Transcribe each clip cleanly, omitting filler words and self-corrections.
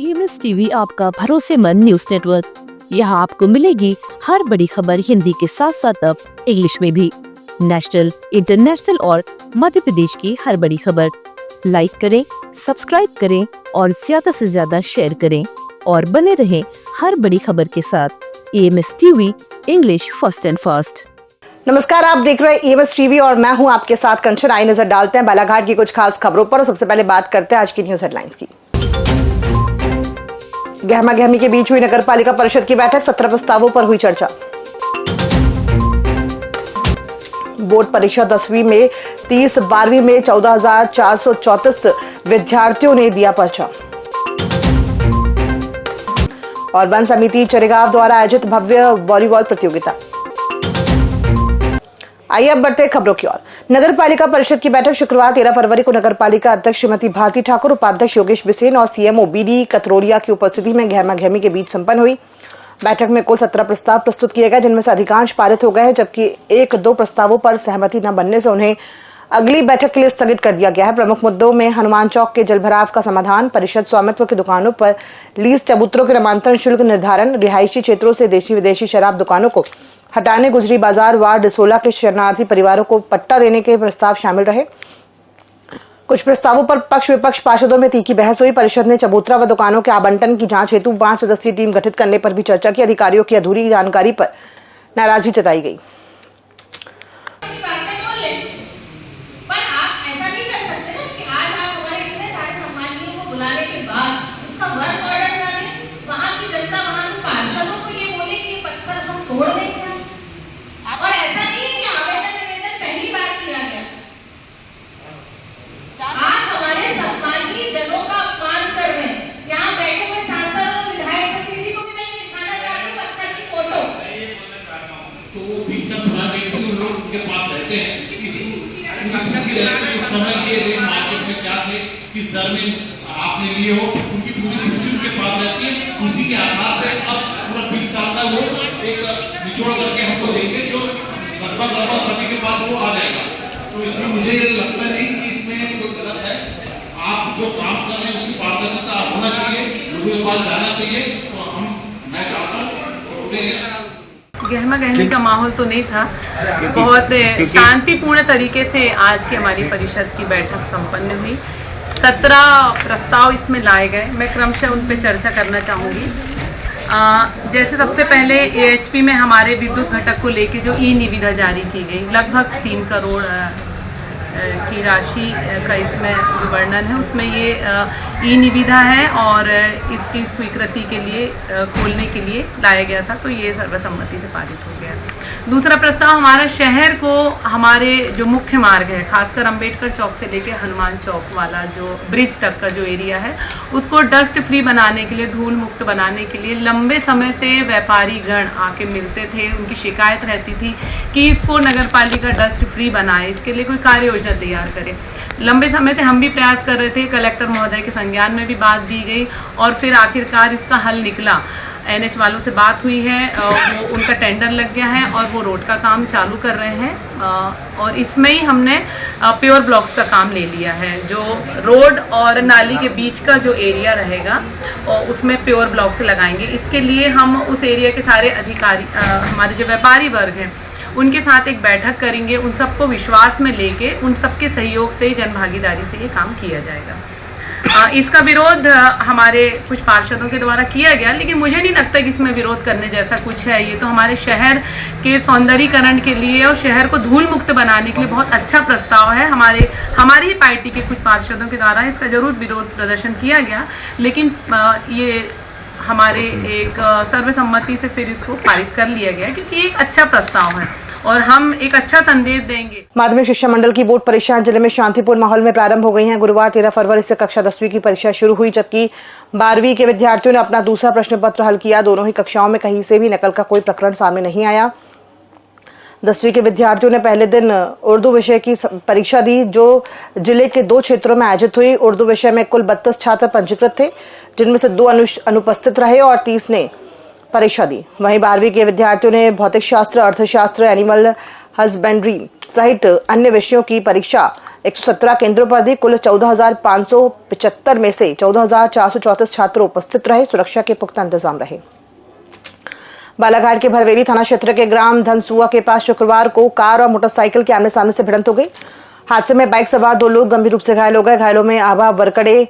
EMS TV आपका भरोसेमंद news network. यहाँ आपको मिलेगी हर बड़ी खबर हिंदी के साथ साथ अब इंग्लिश में भी। नेशनल, इंटरनेशनल और मध्य प्रदेश की हर बड़ी खबर लाइक करें, सब्सक्राइब करें और ज्यादा से ज्यादा शेयर करें और बने रहें हर बड़ी खबर के साथ। EMS TV, English first and fast. नमस्कार, आप देख रहे हैं EMS टीवी और मैं हूं आपके साथ कंचन। आई नजर डालते हैं बालाघाट की कुछ खास खबरों पर। सबसे पहले बात करते हैं आज की न्यूज हेडलाइंस की। गहमा गहमी के बीच हुई नगर पालिका परिषद की बैठक, 17 प्रस्तावों पर हुई चर्चा। बोर्ड परीक्षा 10वीं में 30, 12वीं में 14,434 विद्यार्थियों ने दिया पर्चा। और वन समिति चरेगांव द्वारा आयोजित भव्य वॉलीबॉल प्रतियोगिता। आइए अब बढ़ते खबरों की ओर। नगर पालिका परिषद की बैठक शुक्रवार 13 फरवरी को नगर पालिका अध्यक्ष श्रीमती भारती ठाकुर, उपाध्यक्ष योगेश बिसेन और CMO BD कतरोड़िया की उपस्थिति में गहमा गहमी के बीच संपन्न हुई। बैठक में कुल 17 प्रस्ताव प्रस्तुत किए गए, जिनमें से अधिकांश पारित हो गए हैं, जबकि 1-2 प्रस्तावों पर सहमति न बनने से उन्हें अगली बैठक के लिए स्थगित कर दिया गया है। प्रमुख मुद्दों में हनुमान चौक के जलभराव का समाधान, परिषद स्वामित्व की दुकानों पर लीज चबूतरों के नामांतरण शुल्क निर्धारण, रिहायशी क्षेत्रों से देशी विदेशी शराब दुकानों को हटाने, गुजरी बाजार वार्ड 16 के शरणार्थी परिवारों को पट्टा देने के प्रस्ताव शामिल रहे। कुछ प्रस्तावों पर पक्ष विपक्ष पार्षदों में तीखी बहस हुई। परिषद ने चबूतरा व दुकानों के आवंटन की जांच हेतु 5 सदस्यीय टीम गठित करने पर भी चर्चा की। अधिकारियों की अधूरी जानकारी पर नाराजगी जताई गई। समय के रेट मार्केट में क्या थे, किस दर में आपने लिए हो, उनकी पूरी सूची उनके पास रहती है। उसी के आधार पर अब पूरा 20 साल का वो एक निचोड़ करके हमको देंगे, जो लगभग सभी के पास वो आ जाएगा। तो इसमें मुझे ये लगता नहीं कि इसमें कोई गलत है। आप जो काम कर रहे हैं उसकी पारदर्शिता होना चाहिए, लोगों के पास जाना चाहिए। तो मैं चाहता हूँ गहमा गहमी का माहौल तो नहीं था, बहुत शांतिपूर्ण तरीके से आज की हमारी परिषद की बैठक संपन्न हुई। 17 प्रस्ताव इसमें लाए गए, मैं क्रमशः उन पर चर्चा करना चाहूँगी। जैसे सबसे पहले AHP में हमारे विद्युत घटक को लेके जो निविदा जारी की गई, लगभग 3 करोड़ की राशि का इसमें वर्णन है। उसमें ये निविदा है और इसकी स्वीकृति के लिए खोलने के लिए लाया गया था, तो ये सर्वसम्मति से पारित हो गया। दूसरा प्रस्ताव हमारा शहर को, हमारे जो मुख्य मार्ग है, खासकर अंबेडकर चौक से लेके हनुमान चौक वाला जो ब्रिज तक का जो एरिया है, उसको डस्ट फ्री बनाने के लिए, धूल मुक्त बनाने के लिए लंबे समय से व्यापारी गण आके मिलते थे। उनकी शिकायत रहती थी कि इसको नगर पालिका डस्ट फ्री बनाए, इसके लिए कोई कार्य योजना तैयार करे। लंबे समय से हम भी प्रयास कर रहे थे, कलेक्टर महोदय के संज्ञान में भी बात दी गई और फिर आखिरकार इसका हल निकला। NH वालों से बात हुई है, वो उनका टेंडर लग गया है और वो रोड का काम चालू कर रहे हैं। और इसमें ही हमने प्योर ब्लॉक्स का काम ले लिया है। जो रोड और नाली के बीच का जो एरिया रहेगा और उसमें प्योर ब्लॉक्स लगाएंगे। इसके लिए हम उस एरिया के सारे अधिकारी, हमारे जो व्यापारी वर्ग हैं, उनके साथ एक बैठक करेंगे। उन सबको विश्वास में लेके, उन सबके सहयोग से, जन भागीदारी से ये काम किया जाएगा। इसका विरोध हमारे कुछ पार्षदों के द्वारा किया गया, लेकिन मुझे नहीं लगता कि इसमें विरोध करने जैसा कुछ है। ये तो हमारे शहर के सौंदर्यीकरण के लिए और शहर को धूल मुक्त बनाने के लिए बहुत अच्छा प्रस्ताव है। हमारी पार्टी के कुछ पार्षदों के द्वारा इसका जरूर विरोध प्रदर्शन किया गया, लेकिन ये हमारे एक सर्वसम्मति से फिर इसको पारित कर लिया गया, क्योंकि एक अच्छा प्रस्ताव है और हम एक अच्छा संदेश देंगे। माध्यमिक शिक्षा मंडल की बोर्ड परीक्षाएं जिले में शांतिपूर्ण माहौल में प्रारंभ हो गई हैं। गुरुवार 13 फरवरी से कक्षा 10वीं की परीक्षा शुरू हुई, जबकि 12वीं के विद्यार्थियों ने अपना दूसरा प्रश्न पत्र हल किया। दोनों ही कक्षाओं में कहीं से भी नकल का कोई प्रकरण सामने नहीं आया। 10वीं के विद्यार्थियों ने पहले दिन उर्दू विषय की परीक्षा दी, जो जिले के 2 क्षेत्रों में आयोजित हुई। उर्दू विषय में कुल 32 छात्र पंजीकृत थे, जिनमें से 2 अनुपस्थित रहे और 30 ने परीक्षा दी। वहीं 12वीं के विद्यार्थियों ने भौतिक शास्त्र, अर्थशास्त्र, एनिमल हस्बेंड्री सहित अन्य विषयों की परीक्षा 117 केंद्रों पर दी। कुल 14,575 में से 14,434 छात्र उपस्थित रहे। सुरक्षा के पुख्ता इंतजाम रहे। बालाघाट के भरवेली थाना क्षेत्र के ग्राम धनसुआ के पास शुक्रवार को कार और मोटरसाइकिल के आमने सामने से भिड़ंत हो गई। हादसे में बाइक सवार 2 लोग गंभीर रूप से घायल हो गए। घायलों में आभा वरकड़े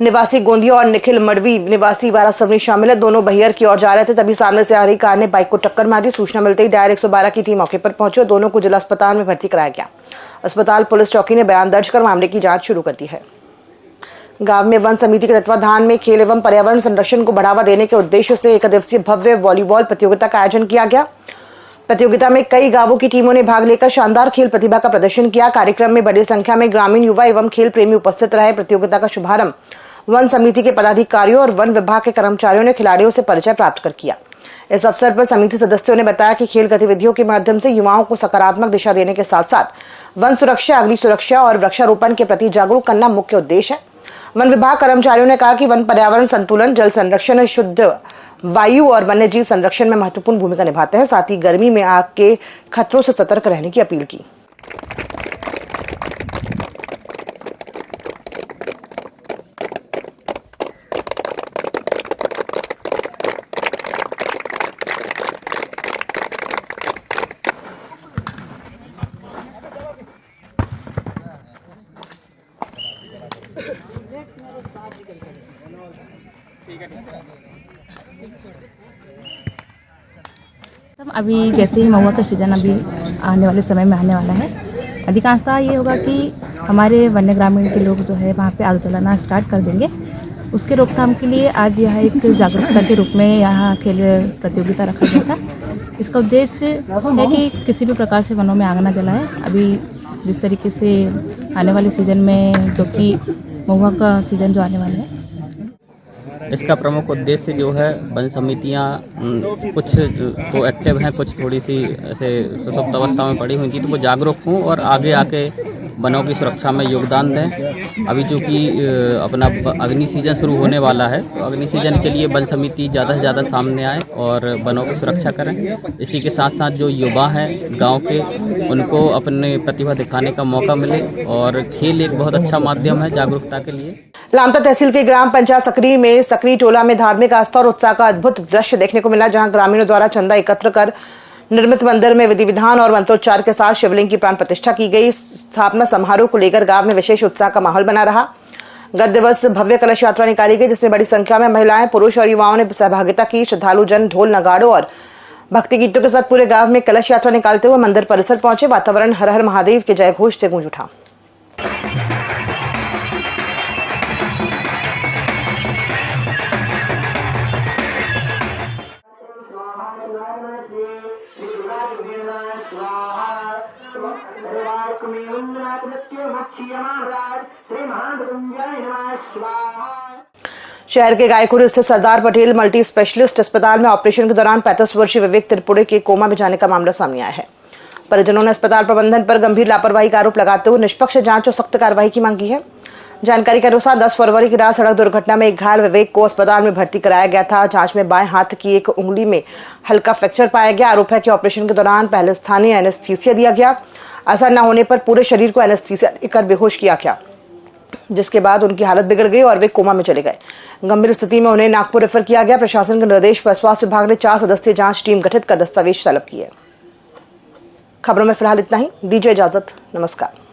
निवासी गोंदिया और निखिल मड़वी निवासी वारासवनी शामिल है। दोनों बहियर की ओर जा रहे थे, तभी सामने से आ रही कार ने बाइक को टक्कर मार दी। सूचना मिलते ही डायल 112 की टीम मौके पर पहुंची और दोनों को जिला अस्पताल में भर्ती कराया गया। अस्पताल पुलिस चौकी ने बयान दर्ज कर मामले की जांच शुरू कर दी है। गांव में वन समिति के तत्वाधान में खेल एवं पर्यावरण संरक्षण को बढ़ावा देने के उद्देश्य से 1 दिवसीय भव्य वॉलीबॉल प्रतियोगिता का आयोजन किया गया। प्रतियोगिता में कई गांवों की टीमों ने भाग लेकर शानदार खेल प्रतिभा का प्रदर्शन किया। कार्यक्रम में बड़ी संख्या में ग्रामीण युवा एवं खेल प्रेमी उपस्थित रहे। प्रतियोगिता का शुभारंभ वन समिति के पदाधिकारियों और वन विभाग के कर्मचारियों ने खिलाड़ियों से परिचय प्राप्त कर किया। इस अवसर पर समिति सदस्यों ने बताया कि खेल गतिविधियों के माध्यम से युवाओं को सकारात्मक दिशा देने के साथ साथ वन सुरक्षा, अग्नि सुरक्षा और वृक्षारोपण के प्रति जागरूक करना मुख्य उद्देश्य है। वन विभाग कर्मचारियों ने कहा कि वन पर्यावरण संतुलन, जल संरक्षण, शुद्ध वायु और वन्य जीव संरक्षण में महत्वपूर्ण भूमिका निभाते हैं। साथ ही गर्मी में आग के खतरों से सतर्क रहने की अपील की। अभी जैसे ही महुआ का सीजन अभी आने वाले समय में आने वाला है, अधिकांशतः ये होगा कि हमारे वन्य ग्रामीण के लोग जो है वहाँ पे आग जलाना स्टार्ट कर देंगे। उसके रोकथाम के लिए आज यह एक जागरूकता के रूप में यहाँ खेल प्रतियोगिता रखा गया था। इसका उद्देश्य है कि किसी भी प्रकार से वनों में आग ना जलाए। अभी जिस तरीके से आने वाले सीजन में, जो कि महुआ का सीजन जो आने वाला है, इसका प्रमुख उद्देश्य जो है वन समितियाँ कुछ तो एक्टिव हैं, कुछ थोड़ी सी ऐसे सुसुप्त अवस्था में पड़ी हुई थी, तो वो जागरूक हों और आगे आके वनों की सुरक्षा में योगदान दें। अभी जो कि अपना अग्नि सीजन शुरू होने वाला है, तो अग्नि सीजन के लिए वन समिति ज़्यादा से ज़्यादा सामने आए और वनों की सुरक्षा करें। इसी के साथ साथ जो युवा हैं गांव के, उनको अपने प्रतिभा दिखाने का मौका मिले और खेल एक बहुत अच्छा माध्यम है जागरूकता के लिए। लामता तहसील के ग्राम पंचायत सकरी में सकरी टोला में धार्मिक आस्था और उत्साह का अद्भुत दृश्य देखने को मिला, जहां ग्रामीणों द्वारा चंदा एकत्र कर निर्मित मंदिर में विधि विधान और मंत्रोच्चार के साथ शिवलिंग की प्राण प्रतिष्ठा की गई। स्थापना समारोह को लेकर गांव में विशेष उत्साह का माहौल बना रहा। गत दिवस भव्य कलश यात्रा निकाली गई, जिसमें बड़ी संख्या में महिलाएं, पुरुष और युवाओं ने सहभागिता की। श्रद्धालु जन ढोल, नगाड़ों और भक्ति गीतों के साथ पूरे गांव में कलश यात्रा निकालते हुए मंदिर परिसर पहुंचे। वातावरण हर हर महादेव के जय घोष से गूंज उठा। शहर के गायकुर स्थित सरदार पटेल मल्टी स्पेशलिस्ट अस्पताल में ऑपरेशन के दौरान 35 वर्षीय विवेक त्रिपुरे के कोमा में जाने का मामला सामने आया है। परिजनों ने अस्पताल प्रबंधन पर गंभीर लापरवाही का आरोप लगाते हुए निष्पक्ष जांच और सख्त कार्रवाई की मांग की है। जानकारी के अनुसार 10 फरवरी की रात सड़क दुर्घटना में एक घायल विवेक को अस्पताल में भर्ती कराया गया था। जांच में बाएं हाथ की एक उंगली में हल्का फ्रैक्चर पाया गया। आरोप है कि ऑपरेशन के दौरान पहले स्थानीय एनेस्थीसिया दिया गया। असर न होने पर पूरे शरीर को एनेस्थीसिया देकर बेहोश किया गया, जिसके बाद उनकी हालत बिगड़ गई और वे कोमा में चले गए। गंभीर स्थिति में उन्हें नागपुर रेफर किया गया। प्रशासन के निर्देश पर स्वास्थ्य विभाग ने 4 सदस्यीय जांच टीम गठित कर दस्तावेज तलब किए। खबरों में फिलहाल इतना ही। दीजिए इजाजत। नमस्कार।